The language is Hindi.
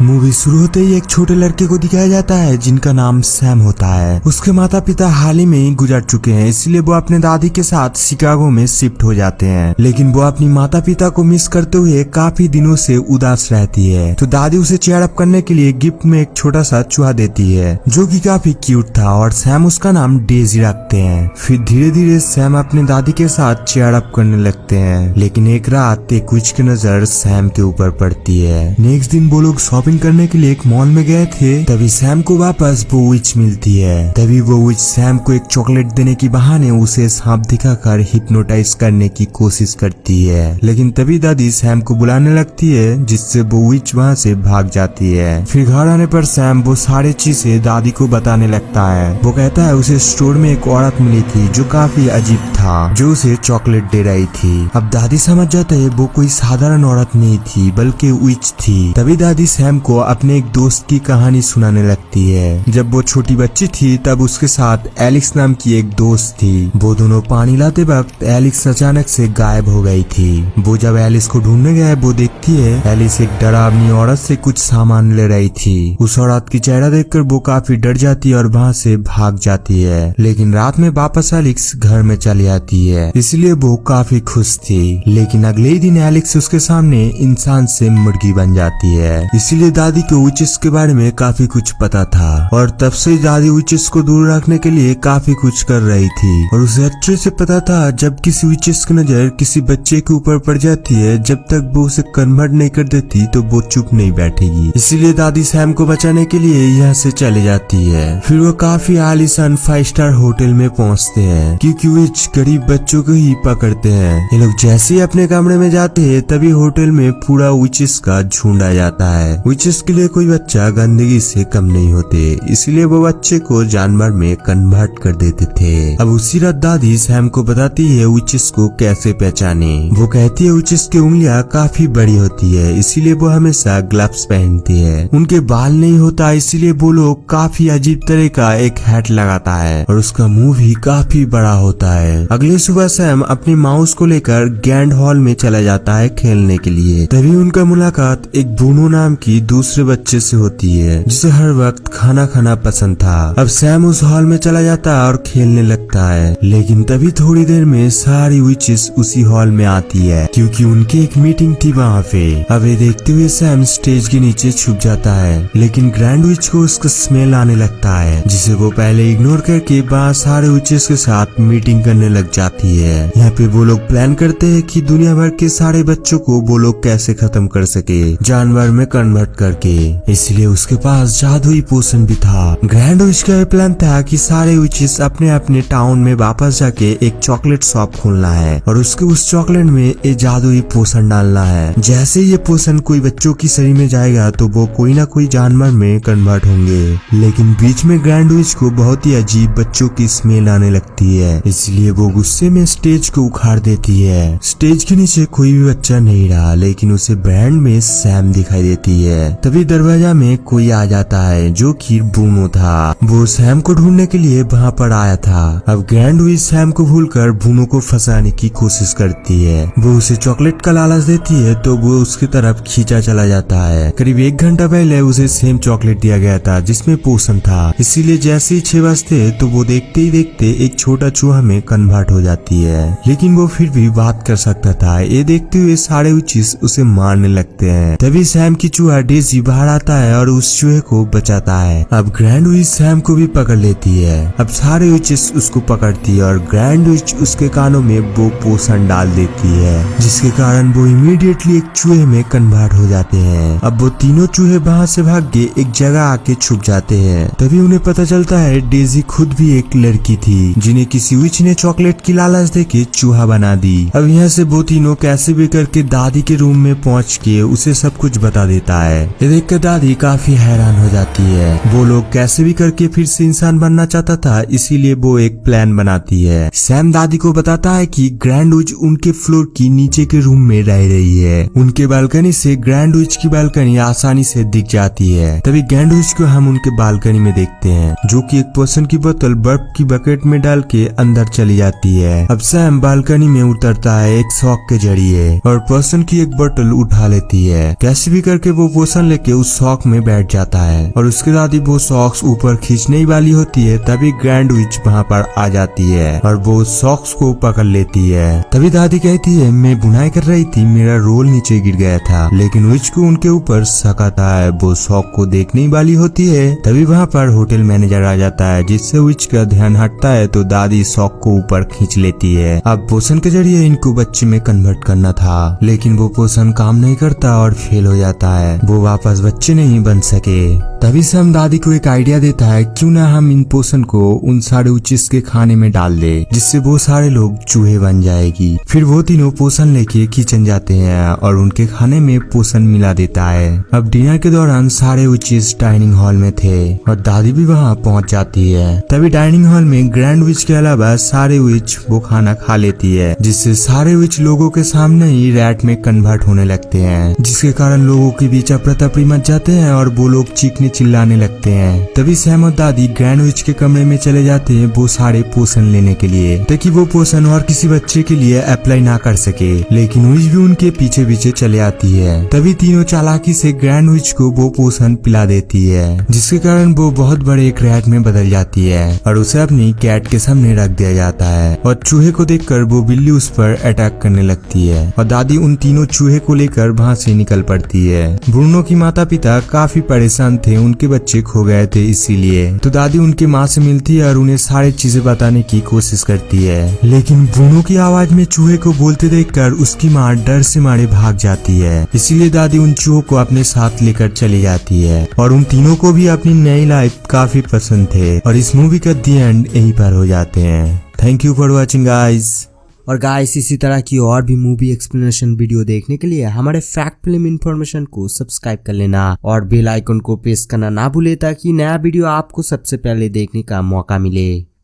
मूवी शुरू होते ही एक छोटे लड़के को दिखाया जाता है जिनका नाम सैम होता है। उसके माता पिता हाल ही में ही गुजर चुके हैं, इसलिए वो अपने दादी के साथ शिकागो में शिफ्ट हो जाते हैं। लेकिन वो अपनी माता पिता को मिस करते हुए काफी दिनों से उदास रहती है, तो दादी उसे चेयर अप करने के लिए गिफ्ट में एक छोटा सा चूहा देती है जो कि काफी क्यूट था और सैम उसका नाम डेजी रखते हैं। फिर धीरे धीरे सैम अपने दादी के साथ चेयर अप करने लगते हैं। लेकिन एक रात एक विच की नजर सैम के ऊपर पड़ती है। नेक्स्ट दिन वो लोग शॉपिंग करने के लिए एक मॉल में गए थे, तभी सैम को वापस वो विच मिलती है। तभी वो विच सैम को एक चॉकलेट देने की बहाने उसे सांप दिखाकर हिप्नोटाइज करने की कोशिश करती है। लेकिन तभी दादी सैम को बुलाने लगती है, जिससे वो विच वहाँ से भाग जाती है। फिर घर आने पर सैम वो सारी चीजें दादी को बताने लगता है। वो कहता है उसे स्टोर में एक औरत मिली थी जो काफी अजीब था, जो उसे चॉकलेट दे रही थी। अब दादी समझ जाते है वो कोई साधारण औरत नहीं थी बल्कि विच थी। तभी दादी सैम को अपने एक दोस्त की कहानी सुनाने लगती है। जब वो छोटी बच्ची थी तब उसके साथ एलिक्स नाम की एक दोस्त थी। वो दोनों पानी लाते वक्त एलिक्स अचानक से गायब हो गई थी। वो जब एलिक्स को ढूंढने गए वो देखती है एलिक्स एक डरावनी औरत से कुछ सामान ले रही थी। उस औरत की चेहरा देखकर वो काफी डर जाती है और वहाँ से भाग जाती है। लेकिन रात में वापस एलिक्स घर में चली आती है, इसलिए वो काफी खुश थी। लेकिन अगले ही दिन एलिक्स उसके सामने इंसान से मुर्गी बन जाती है। इसीलिए दादी को विचेस के बारे में काफी कुछ पता था और तब से दादी विचेस को दूर रखने के लिए काफी कुछ कर रही थी। और उसे अच्छे से पता था जब किसी विचेस की नजर किसी बच्चे के ऊपर पड़ जाती है, जब तक वो उसे कन्वर्ट नहीं कर देती तो वो चुप नहीं बैठेगी। इसीलिए दादी सैम को बचाने के लिए यहाँ से चले जाती है। फिर वो काफी आलीशान 5 स्टार होटल में पहुँचते हैं, क्योंकि विच गरीब बच्चों को ही पकड़ते हैं। ये लोग जैसे ही अपने कमरे में जाते हैं तभी होटल में पूरा विचेस का झुंड आ जाता है। विचेस के लिए कोई बच्चा गंदगी से कम नहीं होते, इसलिए वो बच्चे को जानवर में कन्वर्ट कर देते थे। अब उसी रात दादी सैम को बताती है विचेस को कैसे पहचाने। वो कहती है विचेस की उंगलियां काफी बड़ी होती है, इसीलिए वो हमेशा ग्लव्स पहनती है। उनके बाल नहीं होता, इसीलिए वो लोग काफी अजीब तरह का एक हैट लगाता है और उसका मुंह भी काफी बड़ा होता है। अगले सुबह सैम अपनी माउस को लेकर गैंड हॉल में चला जाता है खेलने के लिए। तभी उनका मुलाकात एक ब्रूनो नाम की दूसरे बच्चे से होती है, जिसे हर वक्त खाना खाना पसंद था। अब सैम उस हॉल में चला जाता है और खेलने लगता है। लेकिन तभी थोड़ी देर में सारी विचेस उसी हॉल में आती है, क्योंकि उनकी एक मीटिंग थी वहाँ पे। अब ये देखते हुए सैम स्टेज के नीचे छुप जाता है, लेकिन ग्रैंड विच को उसका स्मेल आने लगता है, जिसे वो पहले इग्नोर करके वहाँ सारे विचेस के साथ मीटिंग करने लग जाती है। यहाँ पे वो लोग प्लान करते हैं कि दुनिया भर के सारे बच्चों को वो लोग कैसे खत्म कर सके जानवर में कन्वर्ट करके। इसलिए उसके पास जादुई पोशन भी था। ग्रैंड विच का प्लान था कि सारे विचेस अपने अपने टाउन में वापस जाके एक चॉकलेट शॉप खोलना है और उसके उस चॉकलेट में ये जादुई पोशन डालना है। जैसे ये पोशन कोई बच्चों की शरीर में जाएगा तो वो कोई ना कोई जानवर में कन्वर्ट होंगे। लेकिन बीच में ग्रैंड विच को बहुत ही अजीब बच्चों की स्मेल आने लगती है, इसलिए वो गुस्से में स्टेज को उखाड़ देती है। स्टेज के नीचे कोई भी बच्चा नहीं रहा, लेकिन उसे ब्रांड में सैम दिखाई देती है। तभी दरवाजा में कोई आ जाता है जो कि ब्रूनो था। वो सैम को ढूंढने के लिए वहाँ पर आया था। अब ग्रैंड विच सैम को भूलकर ब्रूनो को फंसाने की कोशिश करती है। वो उसे चॉकलेट का लालच देती है तो वो उसकी तरफ खींचा चला जाता है। करीब 1 घंटा पहले उसे सेम चॉकलेट दिया गया था जिसमें पोषण था, इसीलिए जैसे ही 6 बजते तो वो देखते ही देखते एक छोटा चूहा में कन्वर्ट हो जाती है। लेकिन वो फिर भी बात कर सकता था। ये देखते हुए सारे विचेस उसे मारने लगते हैं। तभी सैम की चूहा डेजी बाहर आता है और उस चूहे को बचाता है। अब ग्रैंड विच सैम को भी पकड़ लेती है। अब सारे विचेस उसको पकड़ती है और ग्रैंड विच उसके कानों में वो पोषण डाल देती है, जिसके कारण वो इमीडिएटली एक चूहे में कन्वर्ट हो जाते हैं। अब वो तीनों चूहे वहाँ से भाग के एक जगह आके छुप जाते हैं। तभी उन्हें पता चलता है डेजी खुद भी एक लड़की थी, जिन्हें किसी विच ने चॉकलेट की लालच देके चूहा बना दी। अब यहाँ से वो तीनों कैसे भी करके दादी के रूम में पहुँच के उसे सब कुछ बता देता है। ये देखकर दादी काफी हैरान हो जाती है। वो लोग कैसे भी करके फिर से इंसान बनना चाहता था, इसीलिए वो एक प्लान बनाती है। सैम दादी को बताता है कि ग्रैंड विच उनके फ्लोर की नीचे के रूम में रह रही है। उनके बालकनी से ग्रैंड विच की बालकनी आसानी से दिख जाती है। तभी ग्रैंड विच को हम उनके बालकनी में देखते हैं, जो कि एक पोषण की बोतल बर्फ की बकेट में डाल के अंदर चली जाती है। अब सैम बालकनी में उतरता है एक शॉक के जरिए और पोषण की एक बोतल उठा लेती है। कैसे भी करके वो पोषण लेके उस सॉक में बैठ जाता है और उसके बाद ही वो सॉक्स ऊपर खींचने ही वाली होती है, तभी ग्रैंड विच वहाँ पर आ जाती है और वो सॉक्स को पकड़ लेती है। तभी दादी कहती है मैं बुनाई कर रही थी, मेरा रोल नीचे गिर गया था। लेकिन विच को उनके ऊपर शक आता है, वो सॉक को देखने ही वाली होती है। तभी वहाँ पर होटल मैनेजर आ जाता है, जिससे विच का ध्यान हटता है तो दादी सॉक को ऊपर खींच लेती है। अब पोषण के जरिए इनको बच्चे में कन्वर्ट करना था, लेकिन वो पोषण काम नहीं करता और फेल हो जाता है, वो वापस बच्चे नहीं बन सके। तभी सैम दादी को एक आइडिया देता है, क्यों ना हम इन पोषण को उन सारे विचेस के खाने में डाल दे, जिससे वो सारे लोग चूहे बन जाएगी। फिर वो तीनों पोषण लेके किचन जाते हैं और उनके खाने में पोषण मिला देता है। अब डिनर के दौरान सारे विचेस डाइनिंग हॉल में थे और दादी भी वहाँ पहुँच जाती है। तभी डाइनिंग हॉल में ग्रैंड विच के अलावा सारे विच वो खाना खा लेती है, जिससे सारे विच लोगों के सामने ही रैट में कन्वर्ट होने लगते हैं, जिसके कारण लोगों के बीच अफरा-तफरी मच जाते हैं और वो लोग चीखने चिल्लाने लगते हैं। तभी सैम और दादी ग्रैंड विच के कमरे में चले जाते हैं वो सारे पोषण लेने के लिए, ताकि वो पोषण और किसी बच्चे के लिए अप्लाई ना कर सके। लेकिन विच भी उनके पीछे पीछे चले आती है। तभी तीनों चालाकी से ग्रैंड विच को वो पोषण पिला देती है, जिसके कारण वो बहुत बड़े एक रैट में बदल जाती है और उसे अपनी कैट के सामने रख दिया जाता है। और चूहे को देखकर वो बिल्ली उस पर अटैक करने लगती है और दादी उन तीनों चूहे को लेकर वहाँ से निकल पड़ती है। ब्रूनो की माता पिता काफी परेशान थे, उनके बच्चे खो गए थे, इसीलिए तो दादी उनके माँ से मिलती है और उन्हें सारी चीजें बताने की कोशिश करती है। लेकिन ब्रूनो की आवाज में चूहे को बोलते देखकर उसकी माँ डर से मारे भाग जाती है, इसीलिए दादी उन चूहों को अपने साथ लेकर चली जाती है। और उन तीनों को भी अपनी नई लाइफ काफी पसंद थे और इस मूवी का दी एंड यहीं पर हो जाते हैं। Thank you for watching guys. और गाइस इसी तरह की और भी मूवी एक्सप्लेनेशन वीडियो देखने के लिए हमारे फैक्ट फिल्म इन्फॉर्मेशन को सब्सक्राइब कर लेना और बेल आइकन को प्रेस करना ना भूले, ताकि नया वीडियो आपको सबसे पहले देखने का मौका मिले।